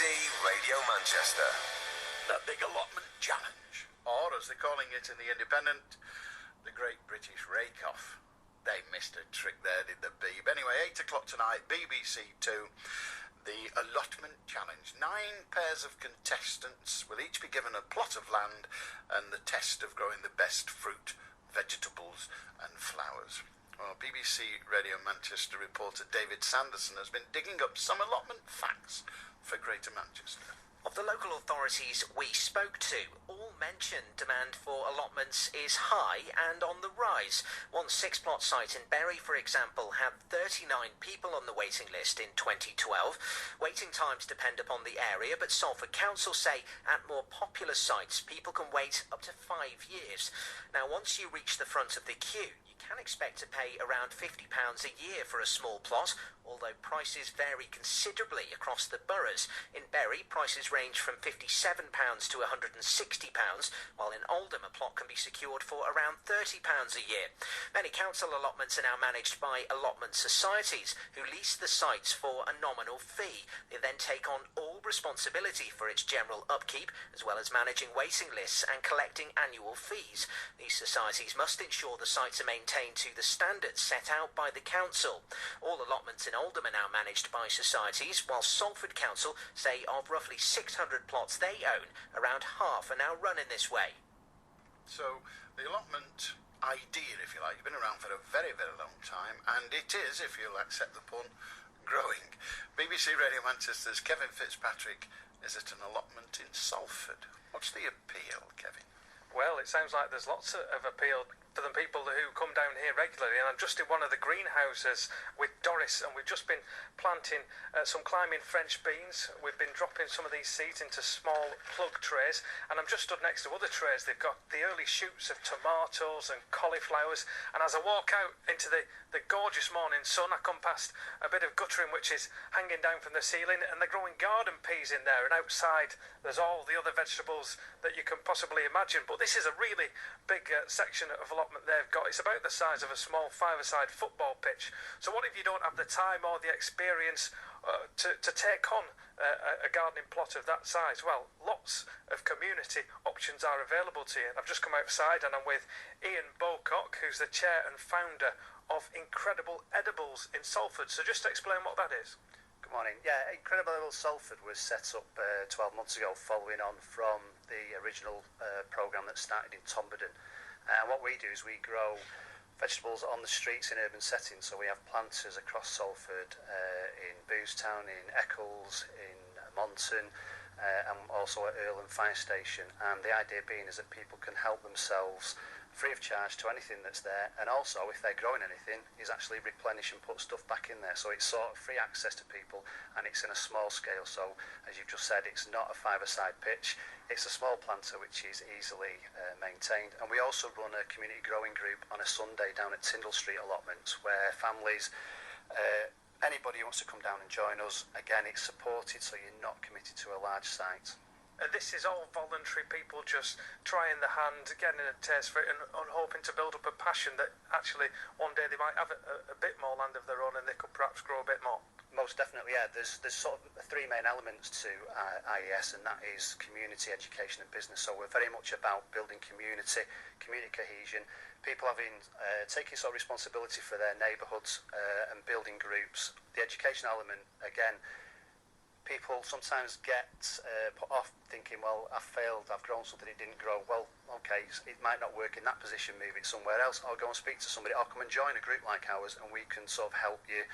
BBC Radio Manchester. The Big Allotment Challenge, or as they're calling it in The Independent, the Great British Rake-Off. They missed a trick there, did the Beeb. Anyway, 8 o'clock tonight, BBC 2, the Allotment Challenge. 9 pairs of contestants will each be given a plot of land and the test of growing the best fruit, vegetables and flowers. Well, BBC Radio Manchester reporter David Sanderson has been digging up some allotment facts for Greater Manchester. Of the local authorities we spoke to, all mentioned demand for allotments is high and on the rise. One 6-plot site in Bury, for example, had 39 people on the waiting list in 2012. Waiting times depend upon the area, but Salford Council say at more popular sites people can wait up to 5 years. Now, once you reach the front of the queue, you can expect to pay around £50 a year for a small plot, although prices vary considerably across the boroughs. In Bury, prices range from £57 to £160, while in Oldham a plot can be secured for around £30 a year. Many council allotments are now managed by allotment societies, who lease the sites for a nominal fee. They then take on all responsibility for its general upkeep, as well as managing waiting lists and collecting annual fees. These societies must ensure the sites are maintained to the standards set out by the council. All allotments in Oldham are now managed by societies, while Salford Council say of roughly 600 plots they own, around half are now run in this way. So, the allotment idea, if you like, has been around for a very, very long time, and it is, if you'll accept the pun, growing. BBC Radio Manchester's Kevin Fitzpatrick is at an allotment in Salford. What's the appeal, Kevin? Well, it sounds like there's lots of appeal for the people who come down here regularly, and I'm just in one of the greenhouses with Doris, and we've just been planting some climbing French beans. We've been dropping some of these seeds into small plug trays, and I'm just stood next to other trays. They've got the early shoots of tomatoes and cauliflowers, and as I walk out into the gorgeous morning sun, I come past a bit of guttering which is hanging down from the ceiling, and they're growing garden peas in there, and outside there's all the other vegetables that you can possibly imagine. But this is a really big section of allotment they've got. It's about the size of a small 5-a-side football pitch. So what if you don't have the time or the experience to take on a gardening plot of that size? Well, lots of community options are available to you. I've just come outside and I'm with Ian Bocock, who's the chair and founder of Incredible Edibles in Salford. So just to explain what that is. Good morning. Yeah, Incredible Edibles Salford was set up 12 months ago, following on from the original programme that started in Tomberden. And what we do is we grow vegetables on the streets in urban settings. So we have planters across Salford, in Boozetown, in Eccles, in Monton, and also at Earlham Fire Station. And the idea being is that people can help themselves free of charge to anything that's there, and also if they're growing anything, is actually replenish and put stuff back in there. So it's sort of free access to people, and it's in a small scale. So as you've just said, it's not a 5-a-side pitch, it's a small planter which is easily maintained. And we also run a community growing group on a Sunday down at Tyndall Street allotment, where families, anybody who wants to come down and join us, again it's supported, so you're not committed to a large site. This is all voluntary, people just trying the hand, getting a taste for it, and hoping to build up a passion that actually one day they might have a bit more land of their own and they could perhaps grow a bit more. Most definitely, yeah. There's sort of 3 main elements to IES, and that is community, education and business. So we're very much about building community cohesion, people taking sort of responsibility for their neighbourhoods and building groups. The education element, again, people sometimes get put off thinking, well, I've failed, I've grown something, it didn't grow. Well, okay, it might not work in that position, move it somewhere else, or go and speak to somebody, or come and join a group like ours, and we can sort of help you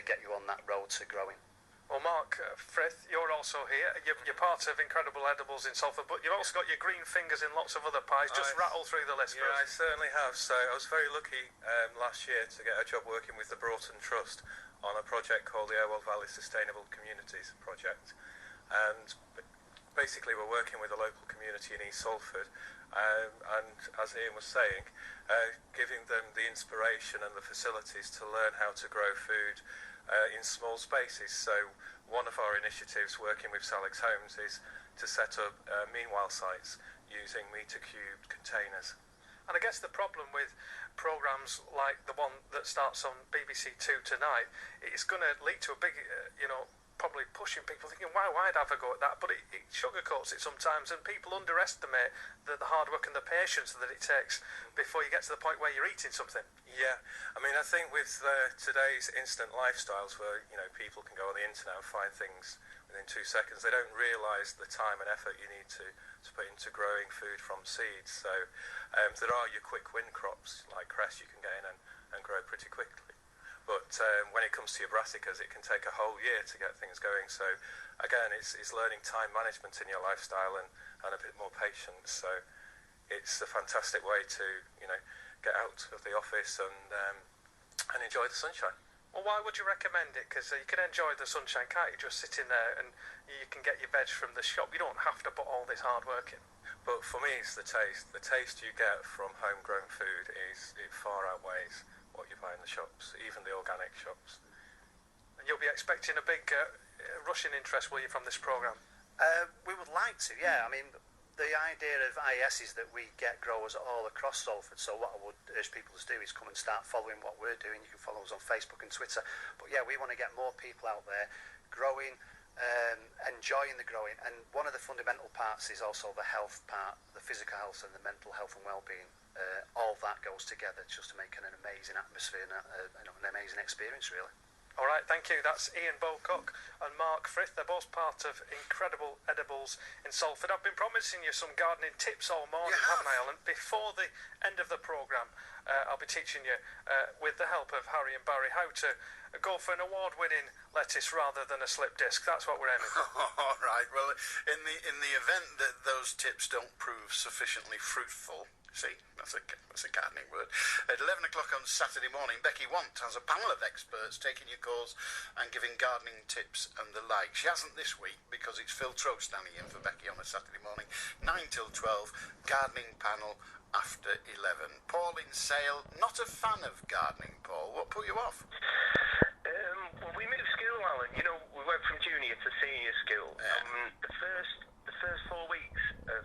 get you on that road to growing. Well, Mark, Frith, you're also here. You're part of Incredible Edibles in Salford, but you've also got your green fingers in lots of other pies. Just rattle through the list for us. Yeah, I certainly have. So I was very lucky last year to get a job working with the Broughton Trust on a project called the Irwell Valley Sustainable Communities Project. And basically we're working with a local community in East Salford, and as Ian was saying, giving them the inspiration and the facilities to learn how to grow food in small spaces. So one of our initiatives working with Salix Homes is to set up meanwhile sites using metre-cubed containers. And I guess the problem with programmes like the one that starts on BBC Two tonight, it's going to lead to a big, probably pushing people, thinking, why I'd have a go at that, but it sugarcoats it sometimes, and people underestimate the hard work and the patience that it takes before you get to the point where you're eating something. Yeah, I mean, I think with today's instant lifestyles where, people can go on the internet and find things within 2 seconds, they don't realise the time and effort you need to put into growing food from seeds. So there are your quick win crops, like cress you can get in and grow pretty quickly. But when it comes to your brassicas, it can take a whole year to get things going. So again, it's learning time management in your lifestyle and a bit more patience. So it's a fantastic way to, get out of the office and enjoy the sunshine. Well, why would you recommend it? Because you can enjoy the sunshine, can't you? Just sitting there and you can get your veg from the shop. You don't have to put all this hard work in. But for me, it's the taste. The taste you get from homegrown food it far outweighs what you buy in the shops, even the organic shops. And you'll be expecting a big rush in interest, will you, from this programme? We would like to, yeah. I mean, the idea of IS is that we get growers all across Salford, so what I would urge people to do is come and start following what we're doing. You can follow us on Facebook and Twitter. But yeah, we want to get more people out there growing, enjoying the growing, and one of the fundamental parts is also the health part, the physical health and the mental health and well-being. All that goes together just to make an amazing atmosphere and an amazing experience, really. All right, thank you. That's Ian Bocock and Mark Frith. They're both part of Incredible Edibles in Salford. I've been promising you some gardening tips all morning, haven't I, Alan? Before the end of the programme, I'll be teaching you, with the help of Harry and Barry, how to go for an award-winning lettuce rather than a slip disc. That's what we're aiming for. All right. Well, in the event that those tips don't prove sufficiently fruitful, see, that's a gardening word. At 11 o'clock on Saturday morning, Becky Want has a panel of experts taking your calls and giving gardening tips and the like. She hasn't this week because it's Phil Troke standing in for Becky on a Saturday morning, 9 till 12, gardening panel after 11. Paul in Sale, not a fan of gardening, Paul. What put you off? Well, we moved school, Alan. We went from junior to senior school. Yeah. The first 4 weeks of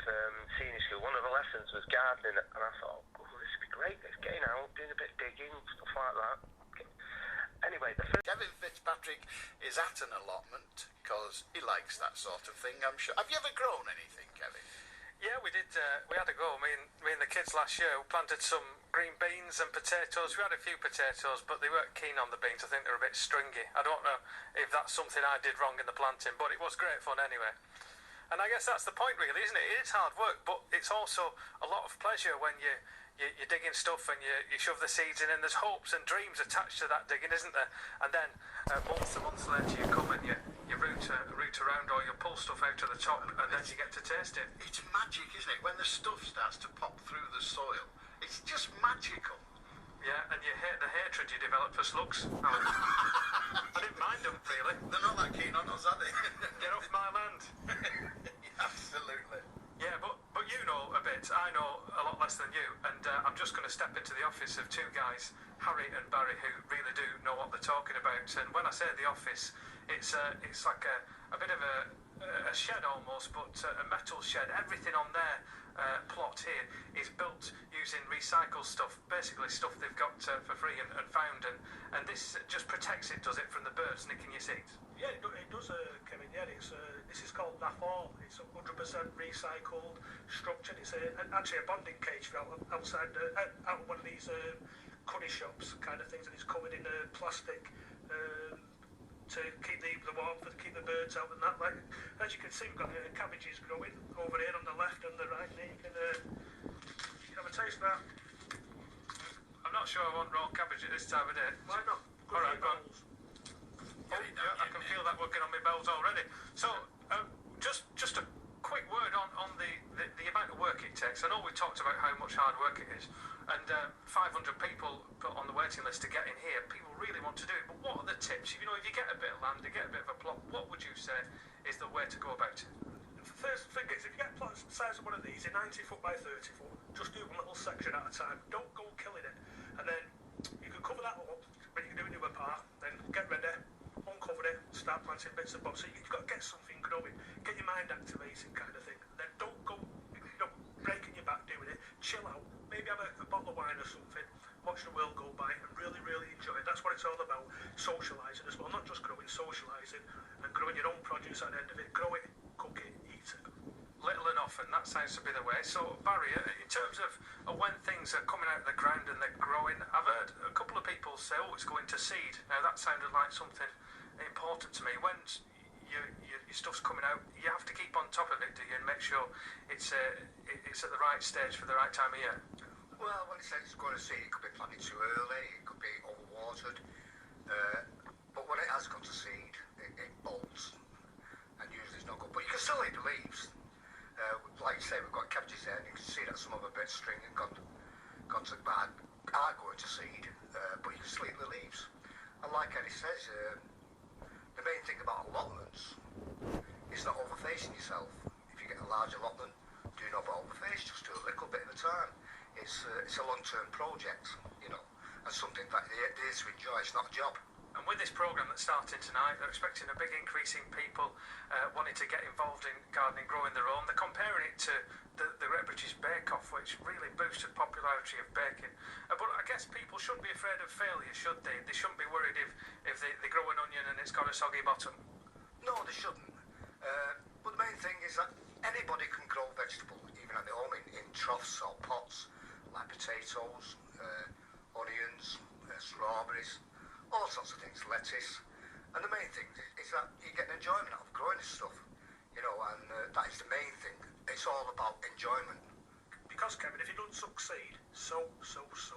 senior school, one of the lessons was gardening, and I thought, this would be great. Let's get out, doing a bit of digging, stuff like that. Anyway, Kevin Fitzpatrick is at an allotment because he likes that sort of thing, I'm sure. Have you ever grown anything, Kevin? Yeah, we did. We had a go. Me and the kids last year planted some green beans and potatoes. We had a few potatoes, but they weren't keen on the beans. I think they were a bit stringy. I don't know if that's something I did wrong in the planting, but it was great fun anyway. And I guess that's the point, really, isn't it? It is hard work, but it's also a lot of pleasure when you're digging stuff and you shove the seeds in, and there's hopes and dreams attached to that digging, isn't there? And then months and months later you come and you root around, or you pull stuff out of the top, and then you get to taste it. It's magic, isn't it? When the stuff starts to pop through the soil, it's just magical. Yeah, and you hate the hatred you develop for slugs. I didn't mind them, really. They're not that keen on us, are they? Get off my land. Absolutely. Yeah, but you know a bit. I know a lot less than you, and I'm just going to step into the office of two guys, Harry and Barry, who really do know what they're talking about. And when I say the office, it's like a bit of a shed almost, but a metal shed. Everything on their plot here is built using recycled stuff, basically stuff they've got for free and found, and this just protects it, does it, from the birds nicking your seeds? Yeah, it does, Kevin. Yeah, this is called NAFOR. It's 100% recycled, structured. It's actually a bonding cage for outside out of one of these curry shops kind of things, and it's covered in plastic to keep the warmth, to keep the birds out and that. Like, as you can see, we've got cabbages growing over here on the left and the right. There you can have a taste of that. I'm not sure I want raw cabbage at this time of day. Why not? All right, go on. Yeah, I can feel that working on my bells already. So, just a quick word on the amount of work it takes. I know we talked about how much hard work it is, and 500 people put on the waiting list to get in here. People really want to do it, but what are the tips? If you get a bit of land, you get a bit of a plot, what would you say is the way to go about it? The first thing is, if you get plots the size of one of these, 90 foot by 30 foot, just do one little section at a time. Don't go killing it. And then you can cover that up, but you can do a newer part, then get ready, uncover it, start planting bits and bobs. So you've got to get something growing, get your mind activating kind of thing. Then don't go, breaking your back doing it. Chill out, maybe have a bottle of wine or something, watch the world go by and really, really enjoy it. That's what it's all about, socialising as well, not just growing, socialising and growing your own produce at the end of it. Grow it, cook it, eat it. Little and often, that sounds to be the way. So, Barry, in terms of when things are coming out of the ground and they're growing, I've heard a couple of people say, oh, it's going to seed. Now, that sounded like something important to me. When your stuff's coming out, you have to keep on top of it, do you, and make sure it's at the right stage for the right time of year? Well, when it says it's going to seed, it could be planted too early, it could be overwatered. But when it has gone to seed, it bolts. And usually it's not good. But you can still eat the leaves. Like you say, we've got cabbages there, and you can see that some of them are a bit string and gone to bad. Are going to seed, but you can still eat the leaves. And like Eddie says, the main thing about allotments is not overfacing yourself. If you get a large allotment, do not overface, just do a little bit at a time. It's a long-term project, you know, and something that they is to enjoy. It's not a job. And with this programme that's starting tonight, they're expecting a big increase in people wanting to get involved in gardening, growing their own. They're comparing it to the Great British Bake Off, which really boosted popularity of baking. But I guess people shouldn't be afraid of failure, should they? They shouldn't be worried if they grow an onion and it's got a soggy bottom. No, they shouldn't. But the main thing is that anybody can grow vegetable, even at their home, in troughs or pots, like potatoes, onions, strawberries, all sorts of things, lettuce. And the main thing is that you get an enjoyment out of growing this stuff, you know, and that is the main thing. It's all about enjoyment. Because, Kevin, if you don't succeed, sow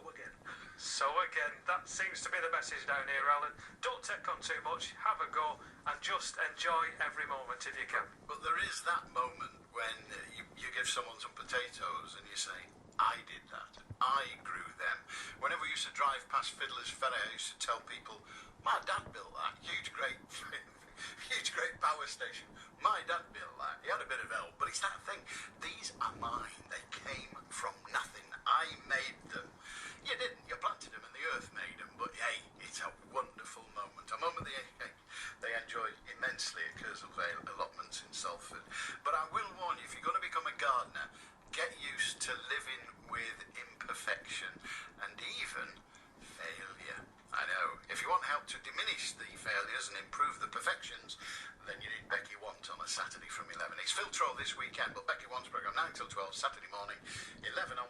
again. So again, that seems to be the message down here, Alan. Don't take on too much, have a go, and just enjoy every moment if you can. But there is that moment when you give someone some potatoes and you say, I did that. I grew them. Whenever we used to drive past Fiddler's Ferry, I used to tell people, my dad built that. Huge, great power station. My dad built that. He had a bit of help, but it's that thing. These are mine. They came from nothing. I made them. You didn't. You planted them and the earth made them. But hey, it's a wonderful moment. A moment they enjoy immensely at Kersal Vale allotments in Salford. But I will warn you, if you're going to become a gardener, get used to living with imperfection and even failure. I know. If you want help to diminish the failures and improve the perfections, then you need Becky Want on a Saturday from 11. It's Phil Troll this weekend, but Becky Want's programme 9 till 12, Saturday morning, 11 onwards.